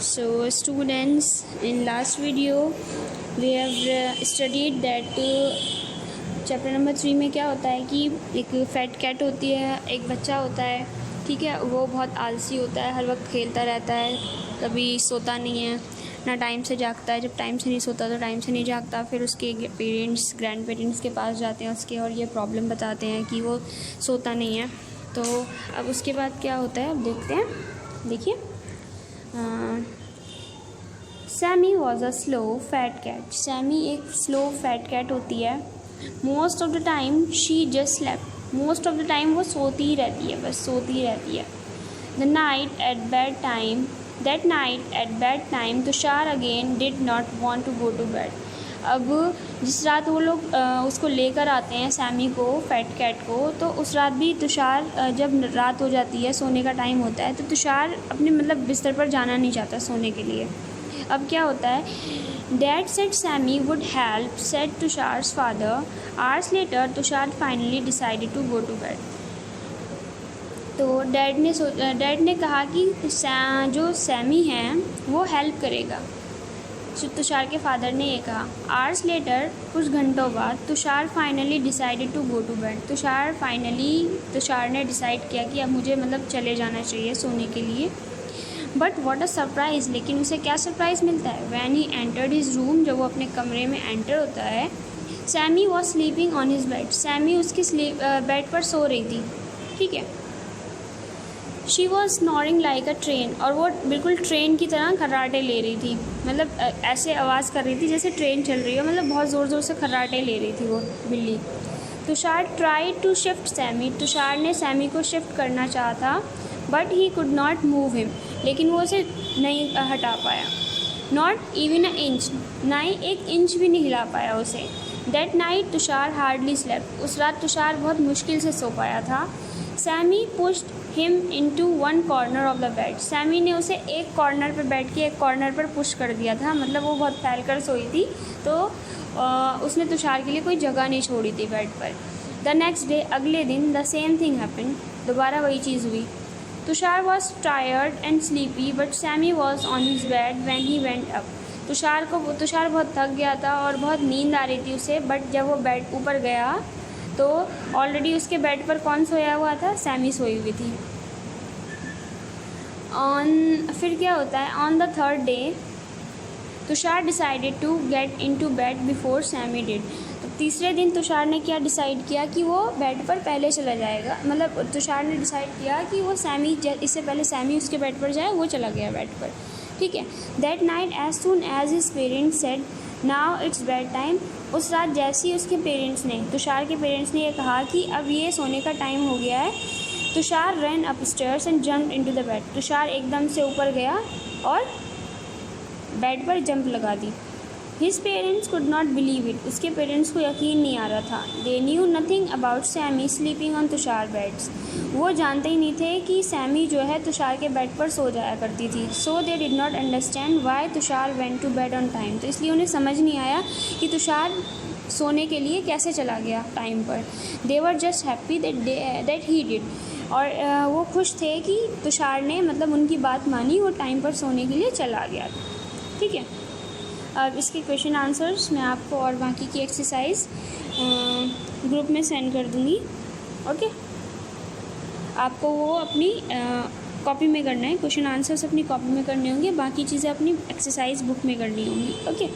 So students, in last video we have studied that chapter number 3 में क्या होता है कि एक फैट कैट होती है, एक बच्चा होता है, ठीक है। वो बहुत आलसी होता है, हर वक्त खेलता रहता है, कभी सोता नहीं है, ना टाइम से जागता है। जब टाइम से नहीं सोता तो टाइम से नहीं जागता। फिर उसके पेरेंट्स, ग्रैंड पेरेंट्स के पास जाते हैं उसके, और ये प्रॉब्लम बताते हैं कि वो सोता नहीं है। तो अब उसके बाद क्या होता है, अब देखते हैं। देखिए, Sammy was a slow fat cat. Sammy एक स्लो फैट कैट होती है। Most of the time she just slept. Most of the time वो सोती ही रहती है, बस सोती ही रहती है। The night at bed time that night at bed time Tushar again did not want to go to bed. अब जिस रात वो लोग उसको लेकर आते हैं, सैमी को, फैट कैट को, तो उस रात भी तुषार, जब रात हो जाती है, सोने का टाइम होता है, तो तुषार अपने बिस्तर पर जाना नहीं चाहता सोने के लिए। अब क्या होता है, dad said Sammy would help, said Tushar's father. Hours later Tushar finally decided to go to bed. तो डैड ने कहा कि जो सैमी है वो हेल्प करेगा। तुषार के फादर ने ये कहा। आवर्स लेटर, कुछ घंटों बाद, Tushar finally decided to go to bed. Tushar ने डिसाइड किया कि अब मुझे चले जाना चाहिए सोने के लिए। बट वॉट अ सरप्राइज़, लेकिन उसे क्या सरप्राइज़ मिलता है। When he entered his room, जब वो अपने कमरे में एंटर होता है, Sammy was sleeping on his bed. Sammy उसकी बेड पर सो रही थी, ठीक है। She was snoring like a train, और वो बिल्कुल ट्रेन की तरह खर्राटे ले रही थी। ऐसे आवाज़ कर रही थी जैसे ट्रेन चल रही हो, बहुत ज़ोर ज़ोर से खर्राटे ले रही थी वो बिल्ली। Tushar tried to shift Sammy. Tushar ने सैमी को शिफ्ट करना चाहा था, but he could not move him, लेकिन वो उसे नहीं हटा पाया। नॉट इवन अ इंच, ना ही एक इंच भी नहीं हिला पाया उसे। That night Tushar hardly slept. उस रात तुषार बहुत मुश्किल से सो पाया था। Sammy pushed him into one corner of the bed. Sammy ने उसे एक कॉर्नर पर बैठ के एक कॉर्नर पर पुश कर दिया था, वो बहुत फैल कर सोई थी, तो उसने तुषार के लिए कोई जगह नहीं छोड़ी थी बेड पर। द नेक्स्ट डे, अगले दिन, द सेम थिंग हैपेंड। दोबारा वही चीज़ हुई। Tushar was tired and sleepy, but Sammy was on his bed when he went up. Tushar बहुत थक गया था और बहुत नींद आ रही थी उसे, बट जब वो बेड ऊपर गया तो ऑलरेडी उसके बेड पर कौन सोया हुआ था, सैमी सोई हुई थी। फिर क्या होता है, on the third day Tushar decided to get into bed before Sammy did. तो तीसरे दिन तुषार ने क्या डिसाइड किया कि वो बेड पर पहले चला जाएगा। तुषार ने डिसाइड किया कि वो इससे पहले सैमी उसके बेड पर जाए, वो चला गया बेड पर, ठीक है। That night as soon as his parents said now it's bed time. उस रात जैसे ही उसके पेरेंट्स ने, तुषार के पेरेंट्स ने, ये कहा कि अब ये सोने का टाइम हो गया है, Tushar run upstairs and jumped into the bed. Tushar एकदम से ऊपर गया और बेड पर जंप लगा दी। His parents could not believe it. उसके पेरेंट्स को यकीन नहीं आ रहा था। They knew nothing about Sammy sleeping on Tushar beds. वो जानते ही नहीं थे कि सैमी जो है तुषार के बेड पर सो जाया करती थी। So they did not understand why Tushar went to bed on time. तो इसलिए उन्हें समझ नहीं आया कि तुषार सोने के लिए कैसे चला गया टाइम पर। They were just happy that he did. और वो खुश थे कि तुषार ने उनकी बात मानी, वो टाइम पर सोने के लिए चला गया, ठीक है। अब इसके क्वेश्चन आंसर्स मैं आपको और बाकी की एक्सरसाइज ग्रुप में सेंड कर दूँगी, ओके। आपको वो अपनी कॉपी में करना है, क्वेश्चन आंसर्स अपनी कॉपी में करने होंगे, बाकी चीज़ें अपनी एक्सरसाइज बुक में करनी होंगी, ओके।